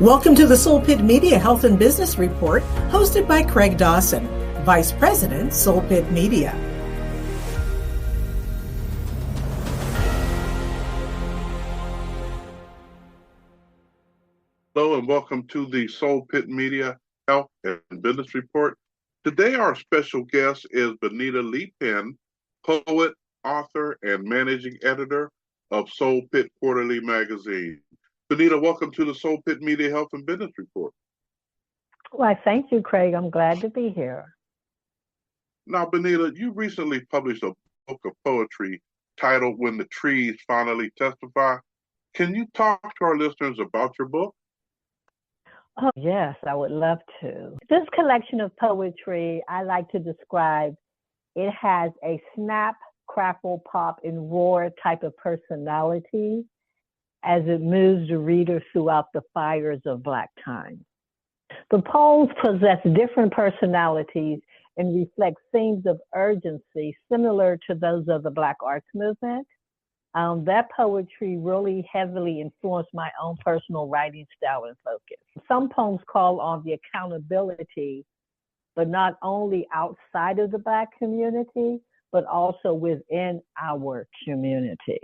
Welcome to the Soul Pit Media Health and Business Report, hosted by Craig Dawson, Vice President, Soul Pit Media. Hello and welcome to the Soul Pit Media Health and Business Report. Today our special guest is Bonita Penn, poet, author, and managing editor of Soul Pit Quarterly magazine. Bonita, welcome to the Soul Pit Media Health and Business Report. Well, thank you, Craig. I'm glad to be here. Now, Bonita, you recently published a book of poetry titled When the Trees Finally Testify. Can you talk to our listeners about your book? Oh, yes, I would love to. This collection of poetry, I like to describe, it has a snap, crackle, pop, and roar type of personality as it moves the reader throughout the fires of Black time. The poems possess different personalities and reflect themes of urgency similar to those of the Black arts movement. That poetry really heavily influenced my own personal writing style and focus. Some poems call on the accountability, but not only outside of the Black community, but also within our community.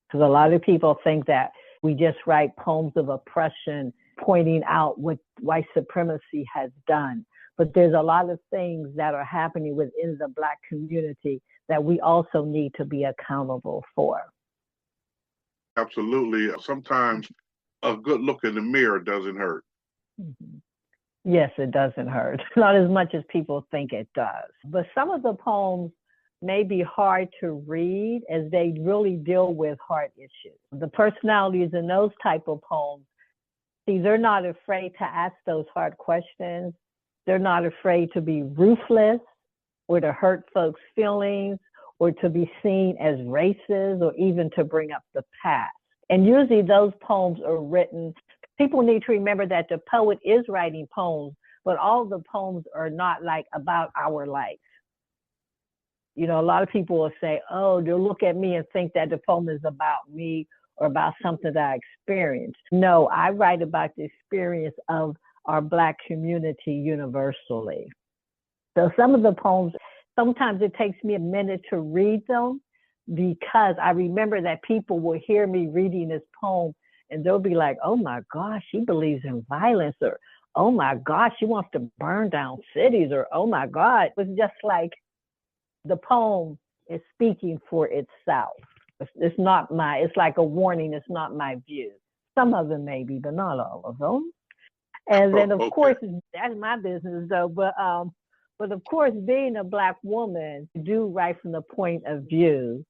Because a lot of people think that we just write poems of oppression, pointing out what white supremacy has done. But there's a lot of things that are happening within the Black community that we also need to be accountable for. Absolutely. Sometimes a good look in the mirror doesn't hurt. Mm-hmm. Yes, it doesn't hurt. Not as much as people think it does. But some of the poems may be hard to read as they really deal with hard issues. The personalities in those type of poems, see, they're not afraid to ask those hard questions. They're not afraid to be ruthless or to hurt folks' feelings, or to be seen as racist, or even to bring up the past. And usually those poems are written, people need to remember that the poet is writing poems, but all the poems are not like about our life. You know, a lot of people will say, oh, they'll look at me and think that the poem is about me or about something that I experienced. No, I write about the experience of our Black community universally. So some of the poems, sometimes it takes me a minute to read them because I remember that people will hear me reading this poem and they'll be like, oh my gosh, she believes in violence, or oh my gosh, she wants to burn down cities, or oh my God. It's just like the poem is speaking for itself. It's not it's like a warning, it's not my view. Some of them maybe, but not all of them. And then of course, that's my business though, but of course, being a Black woman, I do write from the point of view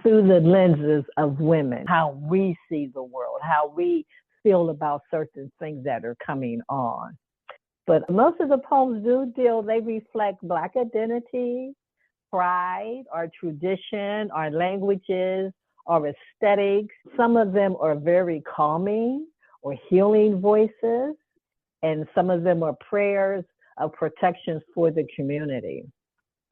through the lenses of women, how we see the world, how we feel about certain things that are coming on. But most of the poems they reflect Black identity, pride, our tradition, our languages, our aesthetics. Some of them are very calming or healing voices, and some of them are prayers of protections for the community.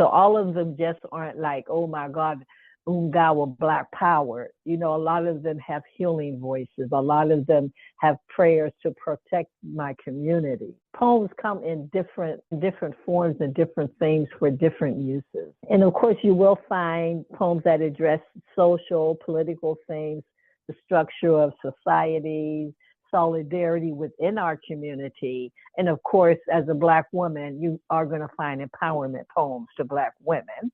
So all of them just aren't like, oh my God, Ungawa Black power. You know, a lot of them have healing voices. A lot of them have prayers to protect my community. Poems come in different forms and different themes for different uses. And of course, you will find poems that address social, political themes, the structure of societies, solidarity within our community. And of course, as a Black woman, you are going to find empowerment poems to Black women.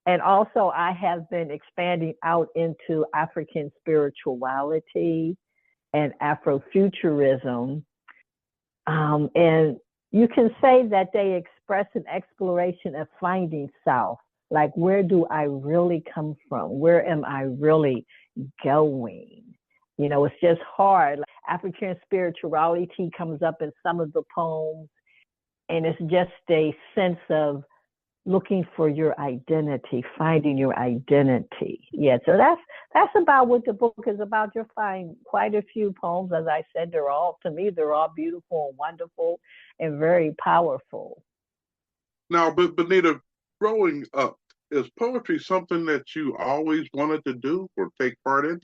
And also, I have been expanding out into African spirituality and Afrofuturism. And you can say that they express an exploration of finding self. Like, where do I really come from? Where am I really going? You know, it's just hard. African spirituality comes up in some of the poems, and it's just a sense of looking for your identity, finding your identity. Yeah, so that's about what the book is about. You'll find quite a few poems. As I said, they're all beautiful and wonderful and very powerful. Now, but Bonita, growing up, is poetry something that you always wanted to do or take part in?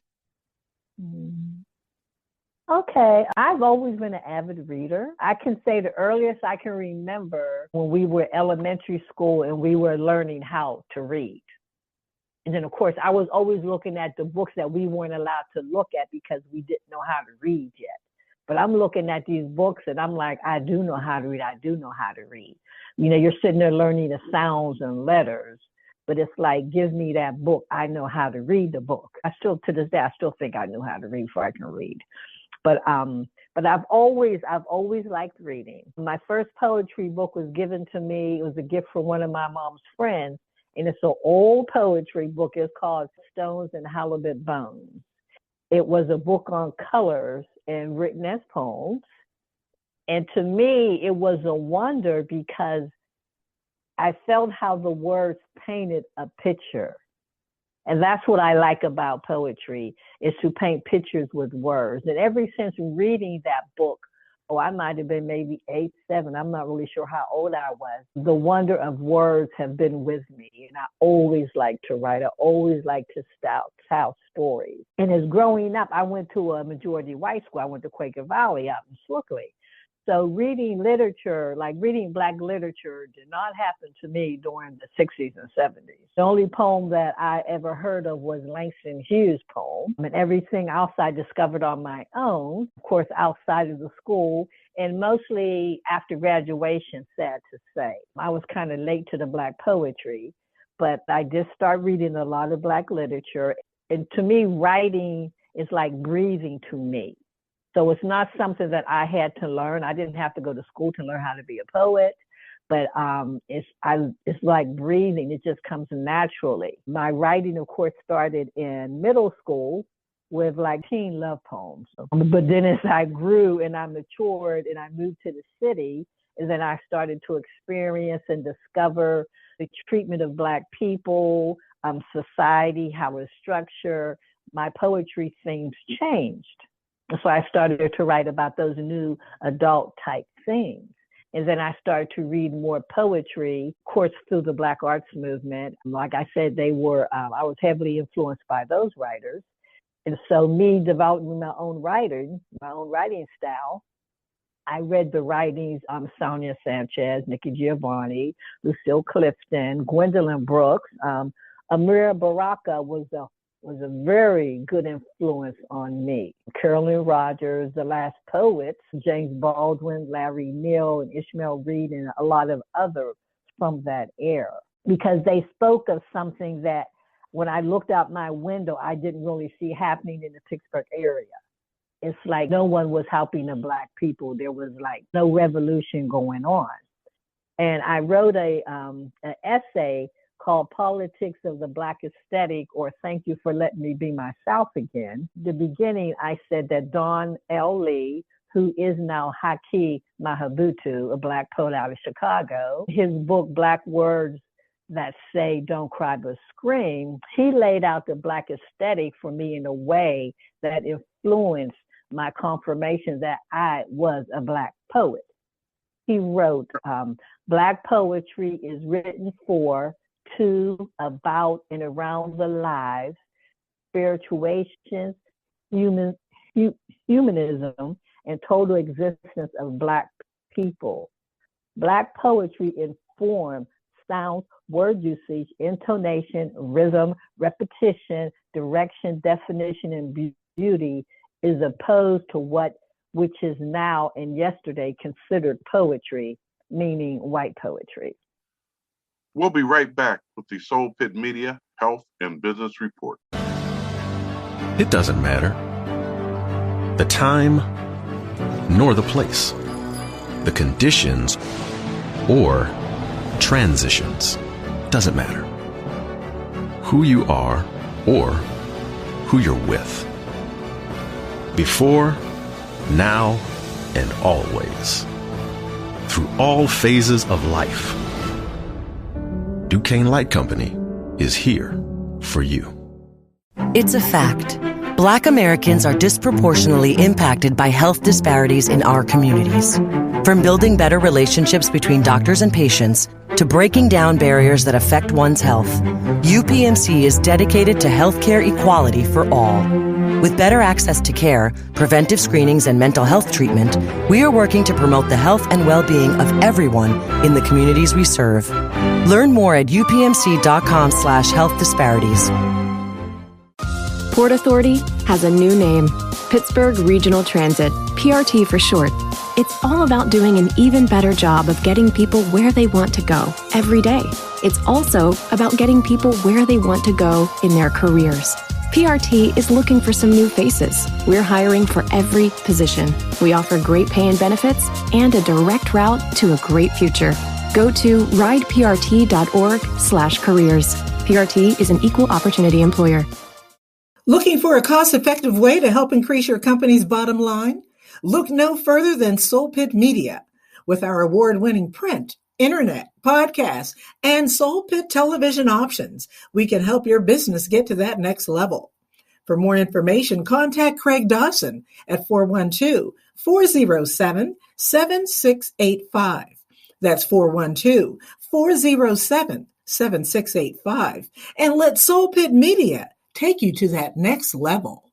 Okay, I've always been an avid reader. I can say the earliest I can remember when we were elementary school and we were learning how to read. And then, of course, I was always looking at the books that we weren't allowed to look at because we didn't know how to read yet. But I'm looking at these books and I'm like, I do know how to read. I do know how to read. You know, you're sitting there learning the sounds and letters, but it's like, give me that book. I know how to read the book. To this day, I still think I know how to read before I can read. But I've always liked reading. My first poetry book was given to me. It was a gift from one of my mom's friends. And it's an old poetry book. It's called Stones and Halibut Bones. It was a book on colors and written as poems. And to me, it was a wonder because I felt how the words painted a picture. And that's what I like about poetry, is to paint pictures with words. And ever since reading that book, I might have been maybe 8, 7. I'm not really sure how old I was. The wonder of words have been with me. And I always like to write. I always like to tell stories. And as growing up, I went to a majority white school. I went to Quaker Valley out in Slookley. So reading literature, like reading Black literature, did not happen to me during the 60s and 70s. The only poem that I ever heard of was Langston Hughes' poem. And everything else I discovered on my own, of course, outside of the school, and mostly after graduation, sad to say. I was kind of late to the Black poetry, but I did start reading a lot of Black literature. And to me, writing is like breathing to me. So it's not something that I had to learn. I didn't have to go to school to learn how to be a poet, but it's like breathing. It just comes naturally. My writing, of course, started in middle school with like teen love poems. But then as I grew and I matured and I moved to the city, and then I started to experience and discover the treatment of Black people, society, how it's structured, my poetry themes changed. So I started to write about those new adult type things. And then I started to read more poetry, of course, through the Black arts movement. Like I said, I was heavily influenced by those writers. And so me developing my own writing style, I read the writings of Sonia Sanchez, Nikki Giovanni, Lucille Clifton, Gwendolyn Brooks. Amira Baraka was a very good influence on me. Carolyn Rogers, The Last Poets, James Baldwin, Larry Neal, and Ishmael Reed, and a lot of others from that era. Because they spoke of something that when I looked out my window, I didn't really see happening in the Pittsburgh area. It's like no one was helping the Black people. There was like no revolution going on. And I wrote an essay called Politics of the Black Aesthetic, or Thank You for Letting Me Be Myself Again. The beginning, I said that Don L. Lee, who is now Haki Mahabutu, a Black poet out of Chicago, his book, Black Words That Say Don't Cry But Scream, he laid out the Black aesthetic for me in a way that influenced my confirmation that I was a Black poet. He wrote, Black poetry is written for, to, about, and around the lives, spirituations, humanism, and total existence of Black people. Black poetry informs sound, word usage, intonation, rhythm, repetition, direction, definition, and beauty, is opposed to which is now and yesterday considered poetry, meaning white poetry. We'll be right back with the Soul Pitt Media Health and Business Report. It doesn't matter the time nor the place, the conditions or transitions. Doesn't matter who you are or who you're with. Before, now, and always. Through all phases of life, Duquesne Light Company is here for you. It's a fact. Black Americans are disproportionately impacted by health disparities in our communities. From building better relationships between doctors and patients to breaking down barriers that affect one's health, UPMC is dedicated to healthcare equality for all. With better access to care, preventive screenings, and mental health treatment, we are working to promote the health and well-being of everyone in the communities we serve. Learn more at upmc.com/health disparities. Port Authority has a new name, Pittsburgh Regional Transit, PRT for short. It's all about doing an even better job of getting people where they want to go every day. It's also about getting people where they want to go in their careers. PRT is looking for some new faces. We're hiring for every position. We offer great pay and benefits and a direct route to a great future. Go to rideprt.org/careers. PRT is an equal opportunity employer. Looking for a cost-effective way to help increase your company's bottom line? Look no further than Soul Pit Media. With our award-winning print, internet, podcast, and Soul Pit television options, we can help your business get to that next level. For more information, contact Craig Dawson at 412-407-7685. That's 412-407-7685. And let Soul Pit Media take you to that next level.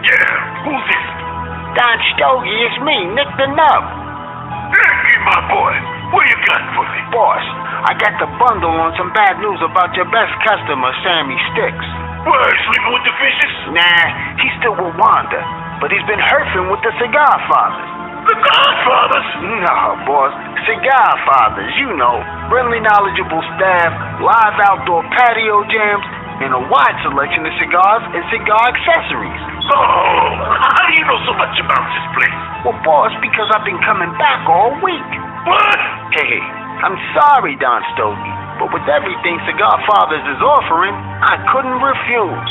Yeah, who's this? Don Stogie, it's me, Nick the Nub. Hey, my boy, what you got for me? Boss, I got the bundle on some bad news about your best customer, Sammy Sticks. What, sleeping with the fishes? Nah, he's still with Wanda, but he's been herfing with the Cigar Fathers. The Godfathers? No, boss. Cigar Fathers, you know. Friendly, knowledgeable staff, live outdoor patio jams, and a wide selection of cigars and cigar accessories. Oh, how do you know so much about this place? Well, boss, because I've been coming back all week. What? Hey, I'm sorry, Don Stogie, but with everything Cigar Fathers is offering, I couldn't refuse.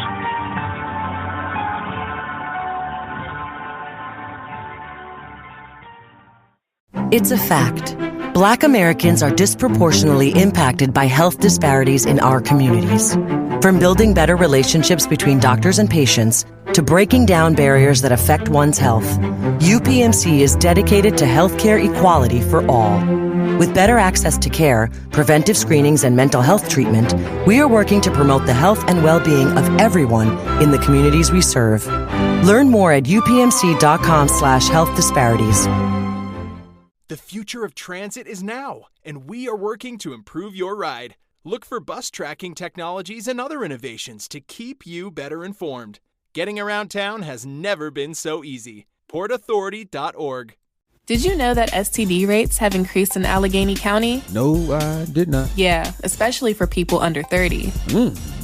It's a fact. Black Americans are disproportionately impacted by health disparities in our communities. From building better relationships between doctors and patients to breaking down barriers that affect one's health, UPMC is dedicated to healthcare equality for all. With better access to care, preventive screenings, and mental health treatment, we are working to promote the health and well-being of everyone in the communities we serve. Learn more at upmc.com/health disparities. The future of transit is now, and we are working to improve your ride. Look for bus tracking technologies and other innovations to keep you better informed. Getting around town has never been so easy. PortAuthority.org. Did you know that STD rates have increased in Allegheny County? No, I did not. Yeah, especially for people under 30.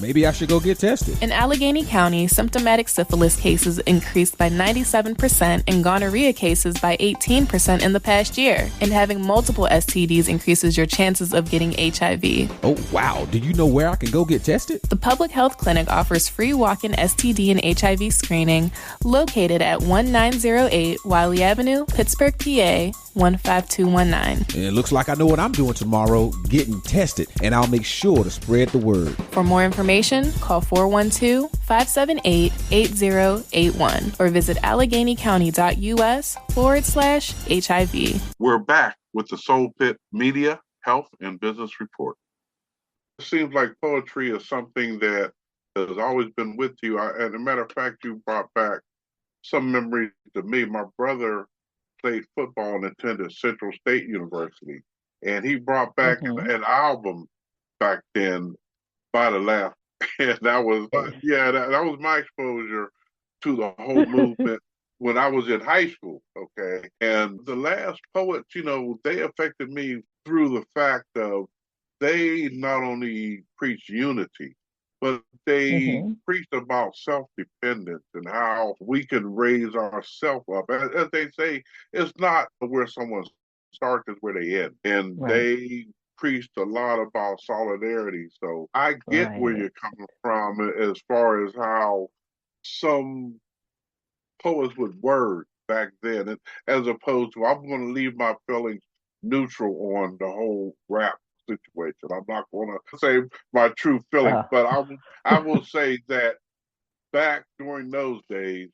Maybe I should go get tested. In Allegheny County, symptomatic syphilis cases increased by 97% and gonorrhea cases by 18% in the past year. And having multiple STDs increases your chances of getting HIV. Oh, wow. Do you know where I can go get tested? The Public Health Clinic offers free walk-in STD and HIV screening located at 1908 Wiley Avenue, Pittsburgh, PA 15219. It looks like I know what I'm doing tomorrow, getting tested, and I'll make sure to spread the word. For more information, call 412-578-8081 or visit AlleghenyCounty.us/HIV. We're back with the Soul Pit Media, Health, and Business Report. It seems like poetry is something that has always been with you. As a matter of fact, you brought back some memories to me. My brother played football and attended Central State University, and he brought back an album back then by the Left, and that was that was my exposure to the whole movement when I was in high school. Okay, and the Last Poets, they affected me through the fact of they not only preached unity, but they preached about self-dependence and how we can raise ourselves up. As they say, it's not where someone starts, it's where they end. And they preached a lot about solidarity. So I get where you're coming from as far as how some poets would word back then, as opposed to, I'm going to leave my feelings neutral on the whole rap situation. I'm not going to say my true feelings, but I will say that back during those days,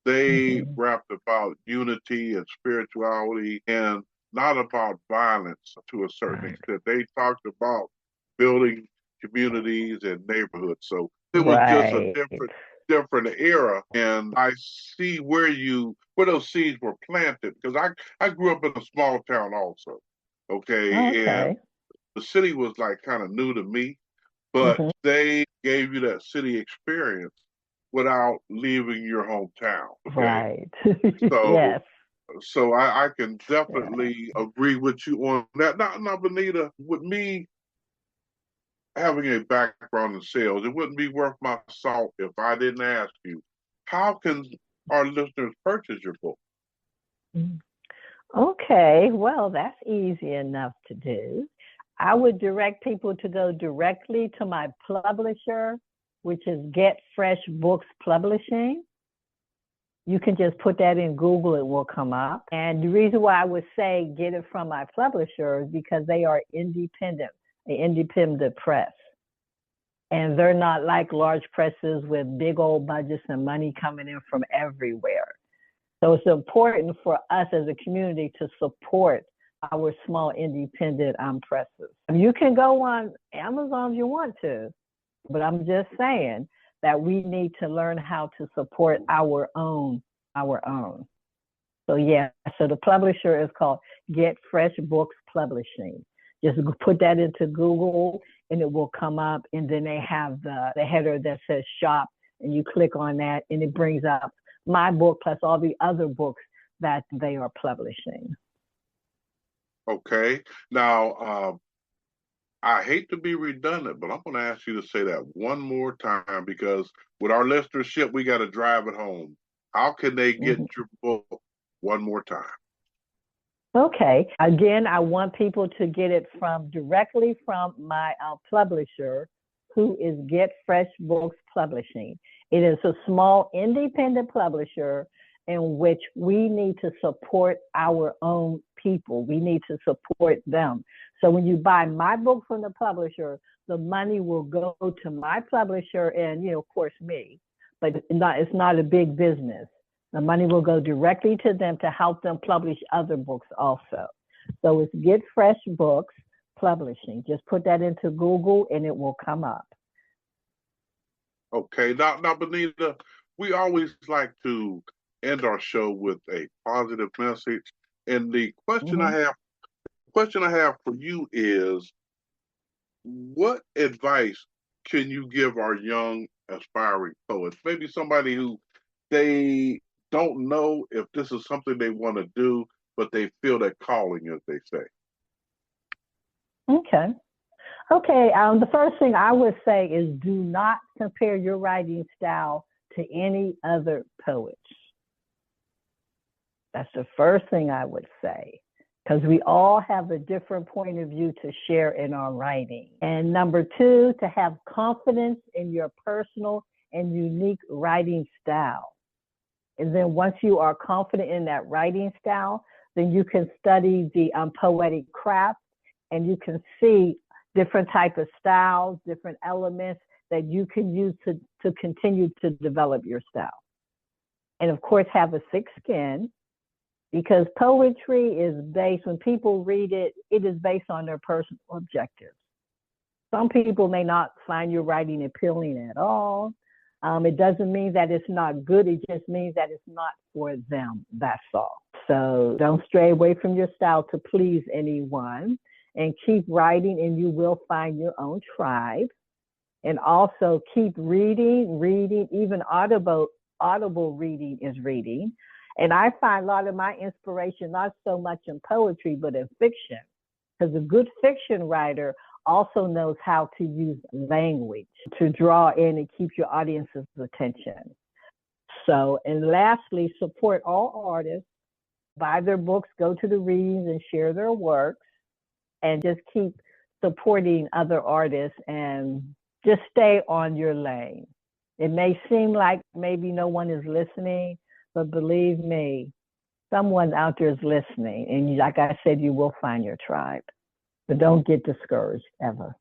they rapped about unity and spirituality and not about violence to a certain extent. They talked about building communities and neighborhoods. So it was just a Right. different era, and I see where those seeds were planted, because I grew up in a small town also. Okay, and Okay. the city was like kind of new to me, but Hmm. they gave you that city experience without leaving your hometown. Okay, Right. so Yes. I can Yeah. definitely agree with you on that. Now, Bonita, with me having a background in sales, it wouldn't be worth my salt if I didn't ask you, how can our listeners purchase your book? Okay. Well, that's easy enough to do. I would direct people to go directly to my publisher, which is Get Fresh Books Publishing. You can just put that in Google, it will come up. And the reason why I would say get it from my publisher is because they are independent, an independent press. And they're not like large presses with big old budgets and money coming in from everywhere. So it's important for us as a community to support our small independent presses. You can go on Amazon if you want to, but I'm just saying that we need to learn how to support our own. So yeah, so the publisher is called Get Fresh Books Publishing. Just put that into Google and it will come up, and then they have the header that says shop, and you click on that and it brings up my book plus all the other books that they are publishing. Okay. Now, I hate to be redundant, but I'm going to ask you to say that one more time, because with our listenership, we got to drive it home. How can they get your book one more time? Okay. Again, I want people to get it directly from my publisher, who is Get Fresh Books Publishing. It is a small independent publisher in which we need to support our own people. We need to support them. So when you buy my book from the publisher, the money will go to my publisher and, of course, me. But it's not a big business. The money will go directly to them to help them publish other books also. So it's Get Fresh Books Publishing. Just put that into Google and it will come up. Okay. Now, Bonita, we always like to end our show with a positive message. And the question I have for you is, what advice can you give our young aspiring poets? Maybe somebody who they don't know if this is something they want to do, but they feel that calling, as they say. Okay. The first thing I would say is do not compare your writing style to any other poets. That's the first thing I would say, because we all have a different point of view to share in our writing. And number two, to have confidence in your personal and unique writing style. And then once you are confident in that writing style, then you can study the poetic craft, and you can see different type of styles, different elements that you can use to continue to develop your style. And of course, have a thick skin, because poetry is based, when people read it, it is based on their personal objectives. Some people may not find your writing appealing at all. It doesn't mean that it's not good. It just means that it's not for them. That's all. So don't stray away from your style to please anyone, and keep writing, and you will find your own tribe. And also keep reading, even audible reading is reading. And I find a lot of my inspiration, not so much in poetry, but in fiction, because a good fiction writer also knows how to use language to draw in and keep your audience's attention. So, and lastly, support all artists, buy their books, go to the readings and share their works, and just keep supporting other artists and just stay on your lane. It may seem like maybe no one is listening, but believe me, someone out there is listening. And like I said, you will find your tribe. But don't get discouraged ever.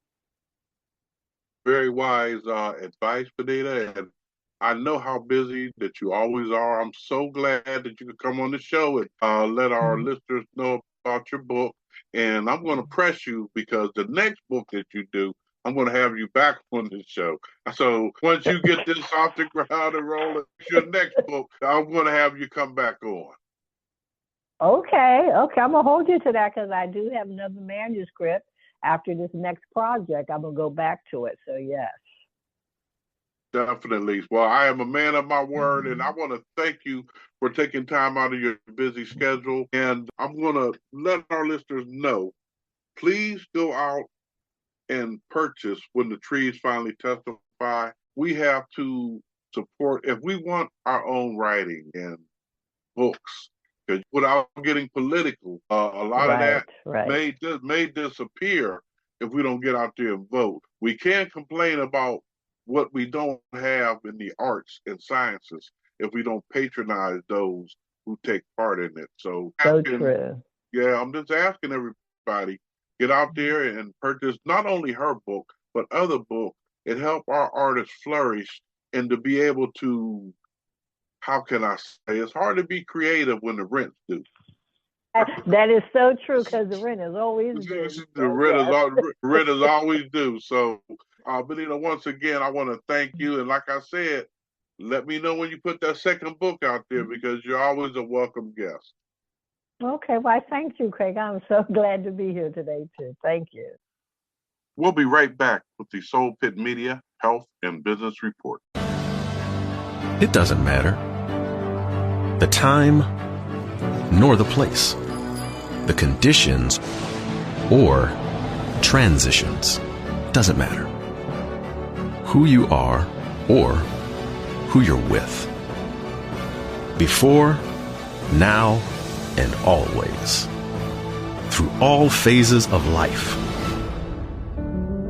Very wise advice, Bonita. And I know how busy that you always are. I'm so glad that you could come on the show and let our listeners know about your book. And I'm going to press you, because the next book that you do, I'm going to have you back on the show. So once you get this off the ground and rolling, your next book, I'm going to have you come back on. Okay. I'm going to hold you to that because I do have another manuscript after this next project. I'm going to go back to it. So, yes. Definitely. Well, I am a man of my word, and I want to thank you for taking time out of your busy schedule. And I'm going to let our listeners know, please go out and purchase When the Trees Finally Testify. We have to support, if we want our own writing and books, because without getting political, a lot of that may disappear if we don't get out there and vote. We can't complain about what we don't have in the arts and sciences if we don't patronize those who take part in it. So true. Yeah, I'm just asking everybody, get out there and purchase not only her book, but other books and help our artists flourish and to be able to, how can I say, it's hard to be creative when the rent's due. That is so true because the rent is always due. The rent is always due. So, Bonita, once again, I want to thank you. And like I said, let me know when you put that second book out there because you're always a welcome guest. Okay, well, I thank you, Craig. I'm so glad to be here today, too. Thank you. We'll be right back with the Soul Pitt Media Health and Business Report. It doesn't matter the time nor the place, the conditions or transitions. Doesn't matter who you are or who you're with. Before, now, and always. Through all phases of life,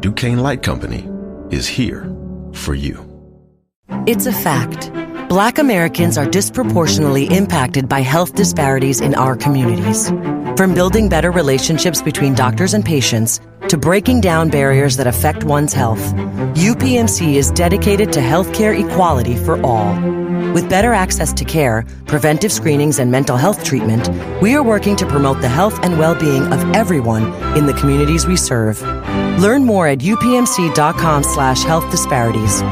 Duquesne Light Company is here for you. It's a fact. Black Americans are disproportionately impacted by health disparities in our communities. From building better relationships between doctors and patients to breaking down barriers that affect one's health, UPMC is dedicated to healthcare equality for all. With better access to care, preventive screenings, and mental health treatment, we are working to promote the health and well-being of everyone in the communities we serve. Learn more at upmc.com/health disparities.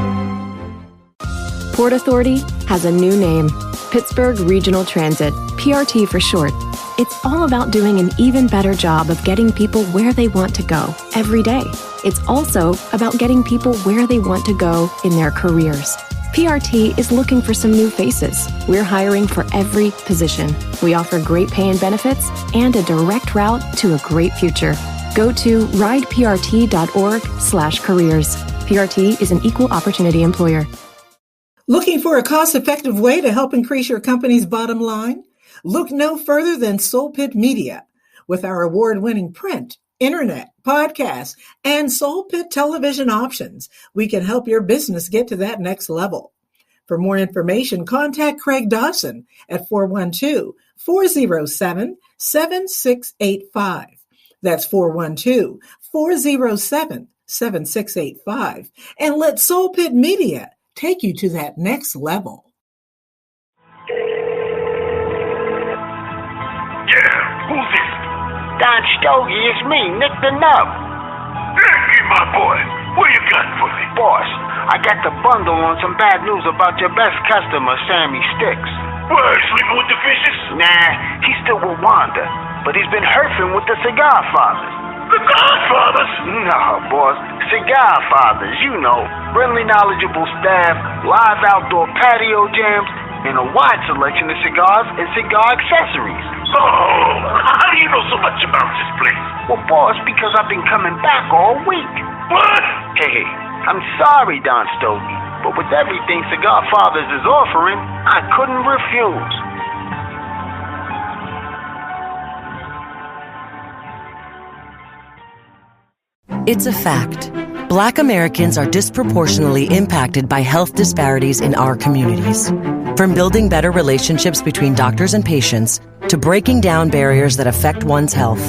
Port Authority has a new name, Pittsburgh Regional Transit, PRT for short. It's all about doing an even better job of getting people where they want to go every day. It's also about getting people where they want to go in their careers. PRT is looking for some new faces. We're hiring for every position. We offer great pay and benefits and a direct route to a great future. Go to rideprt.org/careers. PRT is an equal opportunity employer. Looking for a cost-effective way to help increase your company's bottom line? Look no further than Soul Pitt Media. With our award-winning print, internet, podcast, and Soul Pitt television options, we can help your business get to that next level. For more information, contact Craig Dawson at 412-407-7685. That's 412-407-7685. And let Soul Pitt Media take you to that next level. Yeah, who's this? Don Stogie, it's me, Nick the Nub. Hey, my boy, what you got for me? Boss, I got the bundle on some bad news about your best customer, Sammy Sticks. What, sleeping with the fishes? Nah, he's still with Wanda, but he's been herfing with the Cigar Fathers. The Godfathers? No, boss. Cigar Fathers, you know. Friendly, knowledgeable staff, live outdoor patio jams, and a wide selection of cigars and cigar accessories. Oh, how do you know so much about this place? Well, boss, because I've been coming back all week. What? Hey, I'm sorry, Don Stogie, but with everything Cigar Fathers is offering, I couldn't refuse. It's a fact. Black Americans are disproportionately impacted by health disparities in our communities. From building better relationships between doctors and patients to breaking down barriers that affect one's health,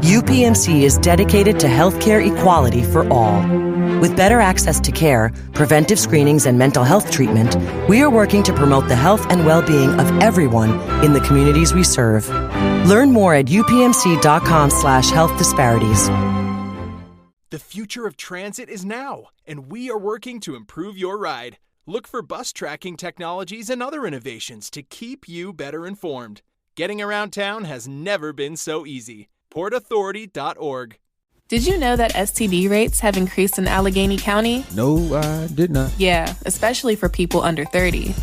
UPMC is dedicated to healthcare equality for all. With better access to care, preventive screenings, and mental health treatment, we are working to promote the health and well-being of everyone in the communities we serve. Learn more at upmc.com/health disparities. The future of transit is now, and we are working to improve your ride. Look for bus tracking technologies and other innovations to keep you better informed. Getting around town has never been so easy. PortAuthority.org. Did you know that STD rates have increased in Allegheny County? No, I did not. Yeah, especially for people under 30.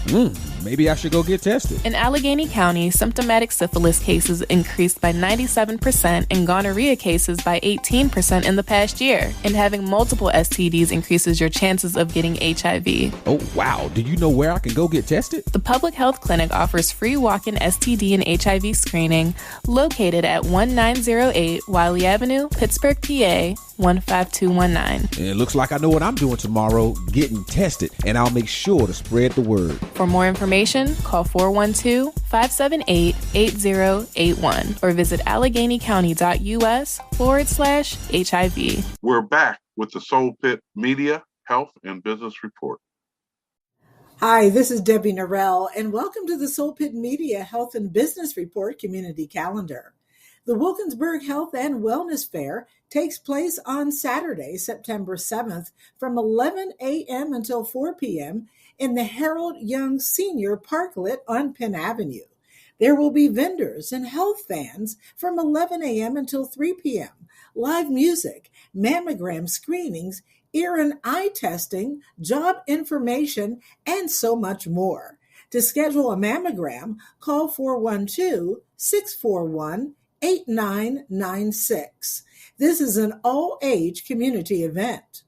Maybe I should go get tested. In Allegheny County, symptomatic syphilis cases increased by 97% and gonorrhea cases by 18% in the past year. And having multiple STDs increases your chances of getting HIV. Oh, wow. Do you know where I can go get tested? The Public Health Clinic offers free walk-in STD and HIV screening located at 1908 Wiley Avenue, Pittsburgh, PA 15219. It looks like I know what I'm doing tomorrow, getting tested, and I'll make sure to spread the word. For more information, call 412-578-8081 or visit AlleghenyCounty.us/HIV. We're back with the Soul Pit Media, Health, and Business Report. Hi, this is Debbie Norrell, and welcome to the Soul Pit Media Health and Business Report Community Calendar. The Wilkinsburg Health and Wellness Fair takes place on Saturday, September 7th from 11 a.m. until 4 p.m. in the Harold Young Senior Parklet on Penn Avenue. There will be vendors and health fans from 11 a.m. until 3 p.m., live music, mammogram screenings, ear and eye testing, job information, and so much more. To schedule a mammogram, call 412-641-8996. This is an all-age community event.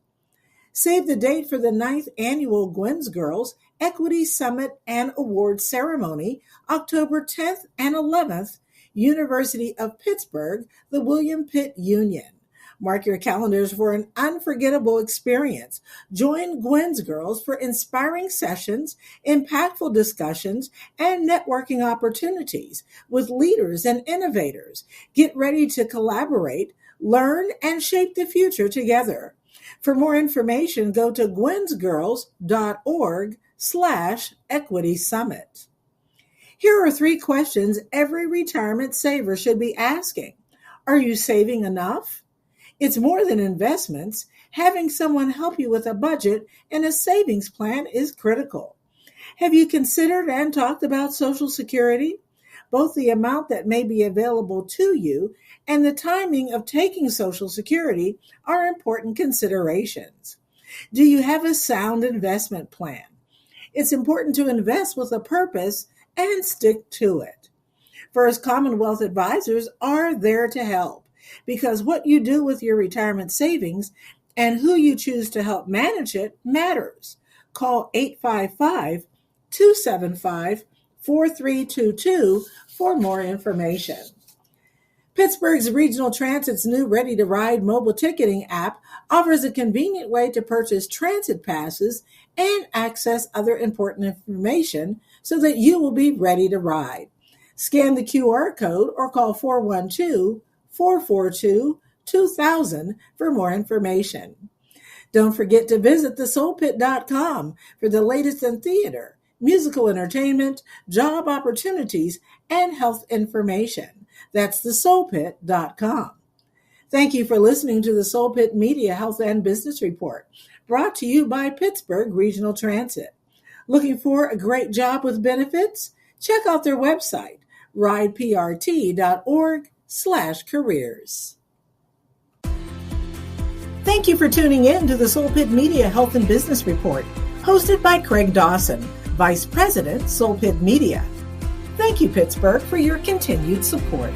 Save the date for the 9th Annual Gwen's Girls Equity Summit and Award Ceremony, October 10th and 11th, University of Pittsburgh, the William Pitt Union. Mark your calendars for an unforgettable experience. Join Gwen's Girls for inspiring sessions, impactful discussions, and networking opportunities with leaders and innovators. Get ready to collaborate, learn, and shape the future together. For more information, go to gwensgirls.org/equity summit. Here are 3 questions every retirement saver should be asking. Are you saving enough? It's more than investments. Having someone help you with a budget and a savings plan is critical. Have you considered and talked about Social Security? Both the amount that may be available to you and the timing of taking Social Security are important considerations. Do you have a sound investment plan? It's important to invest with a purpose and stick to it. First Commonwealth advisors are there to help, because what you do with your retirement savings and who you choose to help manage it matters. Call 855-275-4322 for more information. Pittsburgh's Regional Transit's new Ready to Ride mobile ticketing app offers a convenient way to purchase transit passes and access other important information so that you will be ready to ride. Scan the QR code or call 412-442-2000 for more information. Don't forget to visit thesoulpit.com for the latest in theater, musical entertainment, job opportunities, and health information. That's thesoulpit.com. Thank you for listening to the Soul Pit Media Health and Business Report, brought to you by Pittsburgh Regional Transit. Looking for a great job with benefits? Check out their website, rideprt.org/careers. Thank you for tuning in to the Soul Pit Media Health and Business Report, hosted by Craig Dawson, Vice President, Soul Pit Media. Thank you, Pittsburgh, for your continued support.